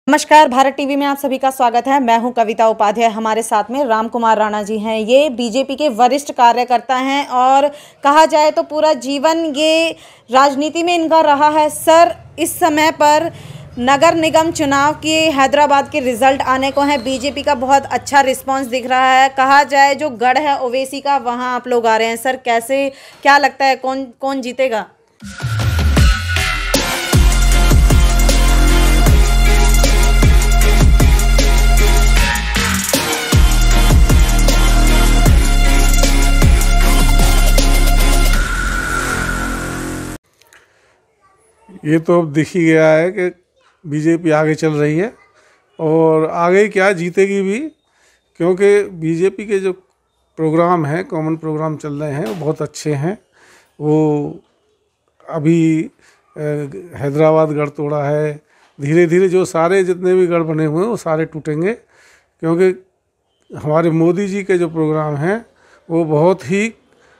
नमस्कार, भारत टीवी में आप सभी का स्वागत है। मैं हूं कविता उपाध्याय। हमारे साथ में राम कुमार राणा जी हैं। ये बीजेपी के वरिष्ठ कार्यकर्ता हैं और कहा जाए तो पूरा जीवन ये राजनीति में इनका रहा है। सर, इस समय पर नगर निगम चुनाव के हैदराबाद के रिजल्ट आने को हैं। बीजेपी का बहुत अच्छा रिस्पांस दिख रहा है। कहा जाए जो गढ़ है ओवैसी का, वहाँ आप लोग आ रहे हैं। सर, कैसे, क्या लगता है कौन जीतेगा? ये तो अब दिख ही गया है कि बीजेपी आगे चल रही है और आगे क्या जीतेगी भी, क्योंकि बीजेपी के जो प्रोग्राम हैं, कॉमन प्रोग्राम चल रहे हैं, वो बहुत अच्छे हैं। वो अभी हैदराबाद गढ़ तोड़ा है, धीरे धीरे जो सारे जितने भी गढ़ बने हुए हैं वो सारे टूटेंगे, क्योंकि हमारे मोदी जी के जो प्रोग्राम हैं वो बहुत ही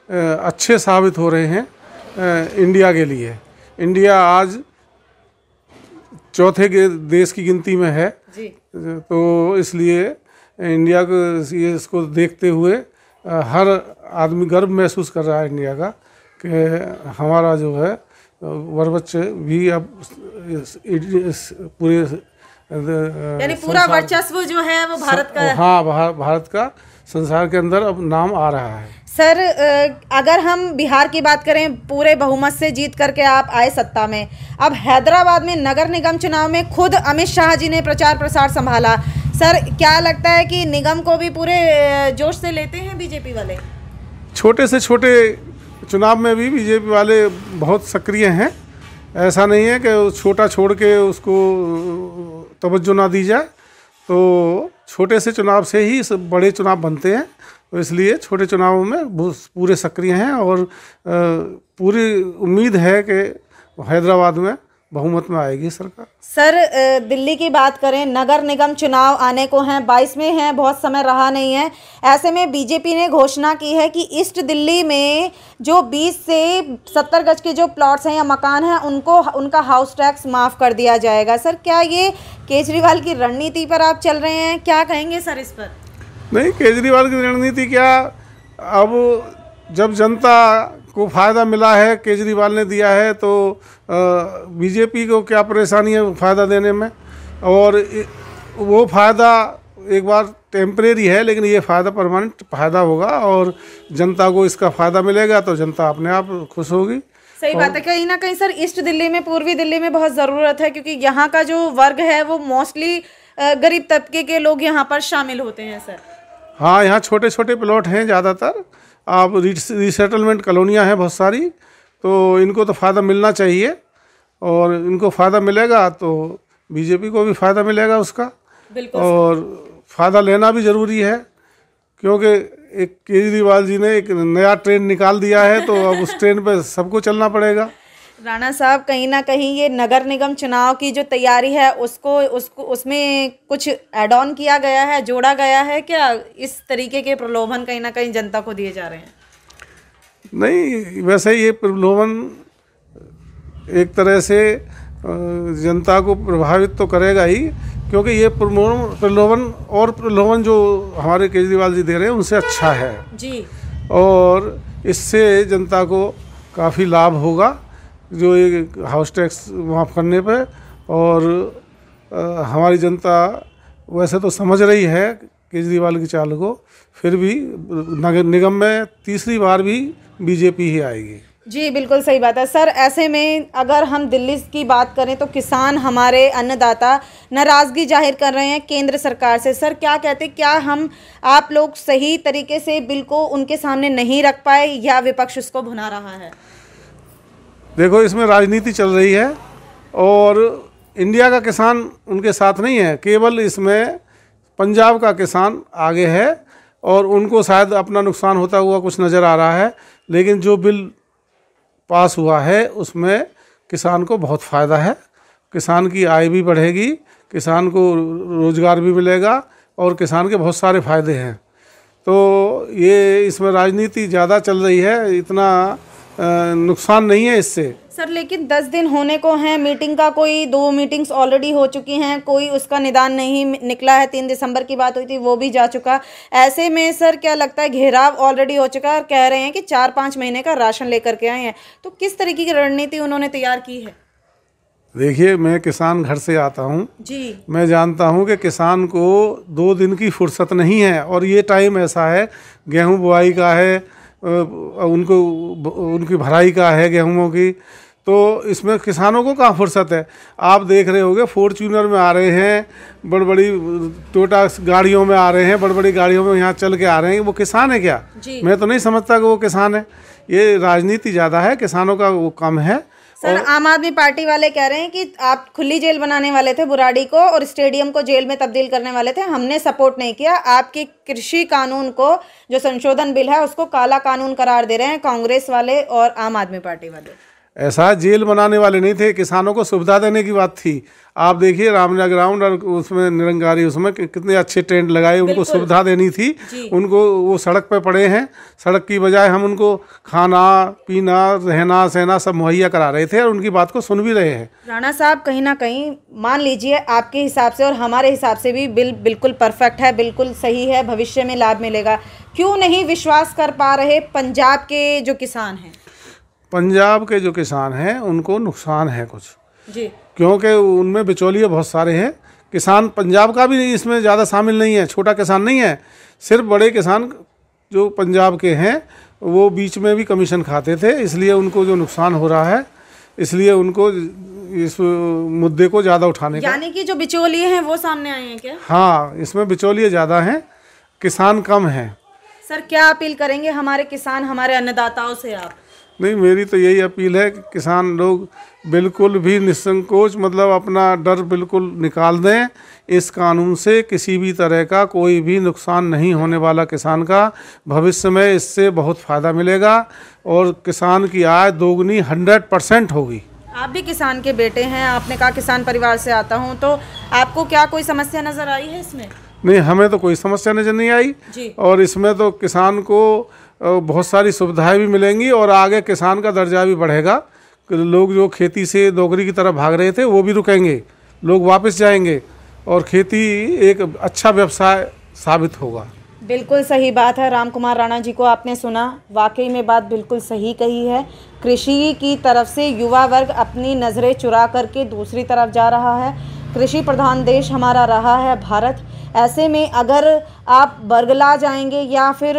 अच्छे साबित हो रहे हैं इंडिया के लिए। इंडिया आज चौथे के देश की गिनती में है जी। तो इसलिए इंडिया को इसको देखते हुए हर आदमी गर्व महसूस कर रहा है इंडिया का कि हमारा जो है वर्चस्व भी अब पूरे यानी पूरा वर्चस्व जो है वो भारत का। हाँ, भारत का संसार के अंदर अब नाम आ रहा है। सर, अगर हम बिहार की बात करें, पूरे बहुमत से जीत करके आप आए सत्ता में। अब हैदराबाद में नगर निगम चुनाव में खुद अमित शाह जी ने प्रचार प्रसार संभाला। सर, क्या लगता है कि निगम को भी पूरे जोश से लेते हैं बीजेपी वाले? छोटे से छोटे चुनाव में भी बीजेपी वाले बहुत सक्रिय हैं। ऐसा नहीं है कि छोटा छोड़ के उसको तवज्जो ना दी जाए। तो छोटे से चुनाव से ही बड़े चुनाव बनते हैं, तो इसलिए छोटे चुनावों में पूरे सक्रिय हैं और पूरी उम्मीद है कि हैदराबाद में बहुमत में आएगी सरकार। सर, दिल्ली की बात करें, नगर निगम चुनाव आने को हैं, 22 में हैं, बहुत समय रहा नहीं है। ऐसे में बीजेपी ने घोषणा की है कि ईस्ट दिल्ली में जो 20 से 70 गज के जो प्लॉट्स हैं या मकान हैं उनका हाउस टैक्स माफ़ कर दिया जाएगा। सर, क्या ये केजरीवाल की रणनीति पर आप चल रहे हैं? क्या कहेंगे सर इस पर? नहीं, केजरीवाल की रणनीति क्या, अब जब जनता को फ़ायदा मिला है, केजरीवाल ने दिया है, तो बीजेपी को क्या परेशानी है फ़ायदा देने में। और वो फ़ायदा एक बार टेम्परेरी है, लेकिन ये फ़ायदा परमानेंट फ़ायदा होगा और जनता को इसका फ़ायदा मिलेगा तो जनता अपने आप खुश होगी। सही बात है। कहीं ना कहीं सर ईस्ट दिल्ली में, पूर्वी दिल्ली में बहुत ज़रूरत है, क्योंकि यहाँ का जो वर्ग है वो मोस्टली गरीब तबके के लोग यहाँ पर शामिल होते हैं। सर, हाँ, यहाँ छोटे छोटे प्लॉट हैं ज़्यादातर। आप रीसेटलमेंट कॉलोनियाँ हैं बहुत सारी, तो इनको तो फ़ायदा मिलना चाहिए और इनको फ़ायदा मिलेगा तो बीजेपी को भी फ़ायदा मिलेगा उसका। और फ़ायदा लेना भी ज़रूरी है, क्योंकि एक केजरीवाल जी ने एक नया ट्रेन निकाल दिया है, तो अब उस ट्रेन पे सबको चलना पड़ेगा। राणा साहब, कहीं ना कहीं ये नगर निगम चुनाव की जो तैयारी है उसमें कुछ ऐड ऑन किया गया है, जोड़ा गया है क्या? इस तरीके के प्रलोभन कहीं ना कहीं जनता को दिए जा रहे हैं? नहीं, वैसे ये प्रलोभन एक तरह से जनता को प्रभावित तो करेगा ही, क्योंकि ये प्रलोभन जो हमारे केजरीवाल जी दे रहे हैं उनसे अच्छा है जी। और इससे जनता को काफ़ी लाभ होगा, जो ये हाउस टैक्स माफ़ करने पे। और हमारी जनता वैसे तो समझ रही है केजरीवाल की चाल को, फिर भी नगर निगम में तीसरी बार भी बीजेपी ही आएगी। जी, बिल्कुल सही बात है। सर, ऐसे में अगर हम दिल्ली की बात करें तो किसान, हमारे अन्नदाता नाराज़गी जाहिर कर रहे हैं केंद्र सरकार से। सर, क्या कहते, क्या आप लोग सही तरीके से बिल को उनके सामने नहीं रख पाए या विपक्ष उसको भुना रहा है? देखो, इसमें राजनीति चल रही है और इंडिया का किसान उनके साथ नहीं है, केवल इसमें पंजाब का किसान आगे है और उनको शायद अपना नुकसान होता हुआ कुछ नज़र आ रहा है। लेकिन जो बिल पास हुआ है उसमें किसान को बहुत फ़ायदा है, किसान की आय भी बढ़ेगी, किसान को रोज़गार भी मिलेगा और किसान के बहुत सारे फ़ायदे हैं। तो ये इसमें राजनीति ज़्यादा चल रही है, इतना नुकसान नहीं है इससे। सर लेकिन 10 दिन होने को हैं, मीटिंग का कोई 2 मीटिंग्स ऑलरेडी हो चुकी हैं, कोई उसका निदान नहीं निकला है। 3 दिसंबर की बात हुई थी, वो भी जा चुका। ऐसे में सर क्या लगता है, घेराव ऑलरेडी हो चुका है और कह रहे हैं कि 4-5 महीने का राशन लेकर के आए हैं, तो किस तरीके की रणनीति उन्होंने तैयार की है? देखिए, मैं किसान घर से आता हूँ जी, मैं जानता हूँ कि किसान को 2 दिन की फुर्सत नहीं है, और ये टाइम ऐसा है, गेहूँ बुआई का है, उनकी भराई का है गेहूँों की, तो इसमें किसानों को कहाँ फुर्सत है। आप देख रहे होंगे फॉर्च्यूनर में आ रहे हैं, बड़ी बड़ी टोयोटा गाड़ियों में आ रहे हैं, बड़ी बड़ी गाड़ियों में यहाँ चल के आ रहे हैं। वो किसान है क्या? मैं तो नहीं समझता कि वो किसान है। ये राजनीति ज़्यादा है, किसानों का वो कम है। सर आम आदमी पार्टी वाले कह रहे हैं कि आप खुली जेल बनाने वाले थे बुराड़ी को और स्टेडियम को जेल में तब्दील करने वाले थे, हमने सपोर्ट नहीं किया। आपके कृषि कानून को, जो संशोधन बिल है, उसको काला कानून करार दे रहे हैं कांग्रेस वाले और आम आदमी पार्टी वाले। ऐसा जेल बनाने वाले नहीं थे, किसानों को सुविधा देने की बात थी। आप देखिए रामनगर ग्राउंड और उसमें निरंकारी, उसमें कितने अच्छे टेंट लगाए, उनको सुविधा देनी थी। उनको वो सड़क पे पड़े हैं, सड़क की बजाय हम उनको खाना पीना रहना सहना सब मुहैया करा रहे थे और उनकी बात को सुन भी रहे हैं। राणा साहब, कहीं ना कहीं मान लीजिए आपके हिसाब से और हमारे हिसाब से भी बिल बिल्कुल परफेक्ट है, बिल्कुल सही है, भविष्य में लाभ मिलेगा। क्यों नहीं विश्वास कर पा रहे पंजाब के जो किसान हैं? पंजाब के जो किसान हैं उनको नुकसान है कुछ जी, क्योंकि उनमें बिचौलिए बहुत सारे हैं। किसान पंजाब का भी इसमें ज़्यादा शामिल नहीं है, छोटा किसान नहीं है, सिर्फ बड़े किसान जो पंजाब के हैं वो बीच में भी कमीशन खाते थे, इसलिए उनको जो नुकसान हो रहा है, इसलिए उनको इस मुद्दे को ज़्यादा उठाने का। यानी कि जो बिचौलिए हैं वो सामने आए हैं क्या? हाँ, इसमें बिचौलिए ज़्यादा हैं, किसान कम हैं। सर क्या अपील करेंगे हमारे किसान, हमारे अन्नदाताओं से आप? नहीं, मेरी तो यही अपील है कि किसान लोग बिल्कुल भी निसंकोच, मतलब अपना डर बिल्कुल निकाल दें। इस कानून से किसी भी तरह का कोई भी नुकसान नहीं होने वाला किसान का। भविष्य में इससे बहुत फ़ायदा मिलेगा और किसान की आय दोगुनी 100% होगी। आप भी किसान के बेटे हैं, आपने कहा किसान परिवार से आता हूं, तो आपको क्या कोई समस्या नज़र आई है इसमें? नहीं, हमें तो कोई समस्या नज़र नहीं आई जी। और इसमें तो किसान को बहुत सारी सुविधाएं भी मिलेंगी और आगे किसान का दर्जा भी बढ़ेगा। लोग जो खेती से नौकरी की तरफ भाग रहे थे वो भी रुकेंगे, लोग वापस जाएंगे और खेती एक अच्छा व्यवसाय साबित होगा। बिल्कुल सही बात है। राम कुमार राणा जी को आपने सुना, वाकई में बात बिल्कुल सही कही है। कृषि की तरफ से युवा वर्ग अपनी नज़रें चुरा करके दूसरी तरफ जा रहा है। कृषि प्रधान देश हमारा रहा है भारत। ऐसे में अगर आप बरगला जाएंगे या फिर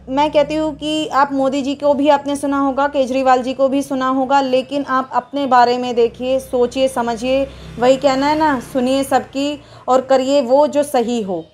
मैं कहती हूँ कि आप मोदी जी को भी आपने सुना होगा, केजरीवाल जी को भी सुना होगा, लेकिन आप अपने बारे में देखिए, सोचिए समझिए। वही कहना है ना, सुनिए सबकी और करिए वो जो सही हो।